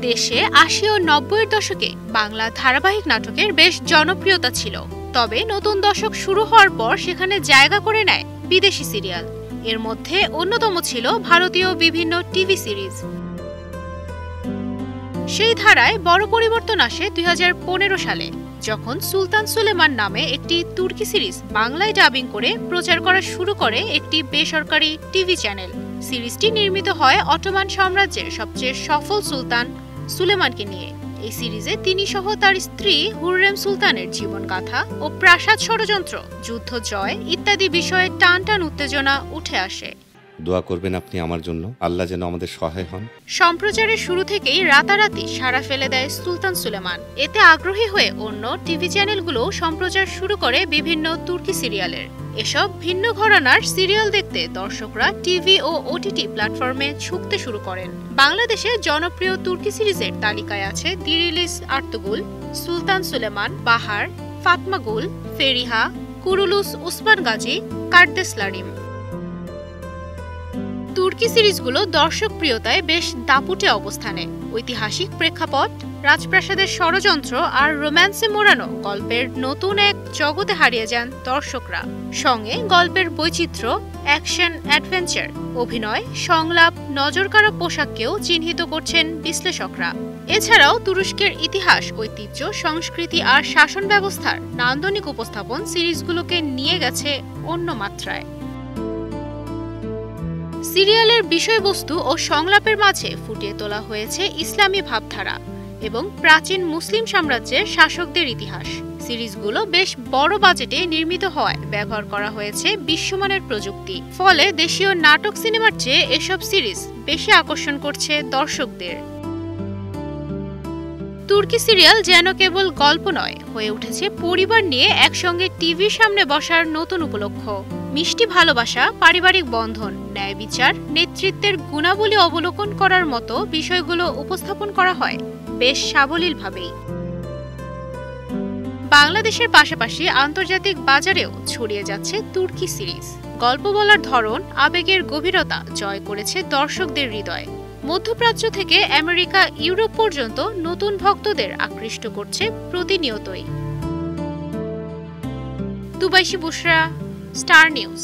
দেশে ৮০ ও ৯০-এর দশকে বাংলা ধারাবাহিক নাটকের বেশ জনপ্রিয়তা ছিল। তবে নতুন দশক শুরু হওয়ার পর সেখানে জায়গা করে নেয় বিদেশি সিরিয়াল। এর মধ্যে অন্যতম ছিল ভারতীয় বিভিন্ন টিভি সিরিজ। সেই ধারায় বড় পরিবর্তন আসে ২০১৫ সালে, যখন সুলতান সুলেমান নামে একটি তুর্কি সিরিজ বাংলায় ডাবিং করে প্রচার করা শুরু করে একটি বেসরকারি টিভি চ্যানেল। সিরিজটি নির্মিত হয় অটোমান সাম্রাজ্যের সবচেয়ে সফল সুলতান সুলেমানকে নিয়ে। এই সিরিজে তিনি সহ তার স্ত্রী হুররেম সুলতানের জীবনগাথা ও প্রাসাদ ষড়যন্ত্র, যুদ্ধ জয় ইত্যাদি বিষয়ে টান টান উত্তেজনা উঠে আসে। দোয়া করবেন আপনি আমার জন্য, আল্লাহ যেন আমাদের সহায় হন। সম্প্রচারের শুরু থেকেই রাতারাতি সাড়া ফেলে দেয় সুলতান সুলেমান। এতে আগ্রহী হয়ে অন্য টিভি চ্যানেলগুলো সম্প্রচার শুরু করে বিভিন্ন তুর্কি সিরিয়ালের। এসব ভিন্ন ঘরানার সিরিয়াল দেখতে দর্শকরা টিভি ও ওটিটি প্ল্যাটফর্মে ঝুঁকতে শুরু করেন। বাংলাদেশে জনপ্রিয় তুর্কি সিরিজের তালিকায় আছে দিরিলিস আর্তুগুল, সুলতান সুলেমান, বাহার, ফাতমা গুল, ফেরিহা, কুরুলুস উসমান গাজী, কার্দেসলারিম। তুর্কি সিরিজগুলো দর্শকপ্রিয়তায় বেশ দাপুটে অবস্থানে। ঐতিহাসিক প্রেক্ষাপট, রাজপ্রাসাদের ষড়যন্ত্র আর রোম্যান্সে মোড়ানো গল্পের নতুন এক জগতে হারিয়ে যান দর্শকরা। সঙ্গে গল্পের বৈচিত্র্য, অ্যাকশন, অ্যাডভেঞ্চার, অভিনয়, সংলাপ, নজরকাড়া পোশাককেও চিহ্নিত করছেন বিশ্লেষকরা। এছাড়াও তুরস্কের ইতিহাস, ঐতিহ্য, সংস্কৃতি আর শাসন ব্যবস্থার নান্দনিক উপস্থাপন সিরিজগুলোকে নিয়ে গেছে অন্য মাত্রায়। সিরিয়ালের বিষয়বস্তু ও সংলাপের মাঝে ফুটিয়ে তোলা হয়েছে ইসলামী ভাবধারা এবং প্রাচীন মুসলিম সাম্রাজ্যের শাসকদের ইতিহাস। সিরিজগুলো বেশ বড় বাজেটে নির্মিত হওয়ায় ব্যবহার করা হয়েছে বিশ্বমানের প্রযুক্তি। ফলে দেশীয় নাটক সিনেমার চেয়ে এসব সিরিজ বেশি আকর্ষণ করছে দর্শকদের। তুর্কি সিরিয়াল যেন কেবল গল্প নয়, হয়ে উঠেছে পরিবার নিয়ে একসঙ্গে টিভির সামনে বসার নতুন উপলক্ষ। মিষ্টি ভালোবাসা, পারিবারিক বন্ধন, ন্যায় বিচার, নেতৃত্বের গুণাবলী অবলোকন করার মতো বিষয়গুলো উপস্থাপন করা হয় বেশ সাবলীলভাবেই। বাংলাদেশের পাশাপাশি আন্তর্জাতিক বাজারেও ছড়িয়ে যাচ্ছে তুর্কি সিরিজ। গল্প বলার ধরন, আবেগের গভীরতা জয় করেছে দর্শকদের হৃদয়। মধ্যপ্রাচ্য থেকে আমেরিকা, ইউরোপ পর্যন্ত নতুন ভক্তদের আকৃষ্ট করছে প্রতিনিয়তই। তুবাইশি বুশরা, স্টার নিউজ।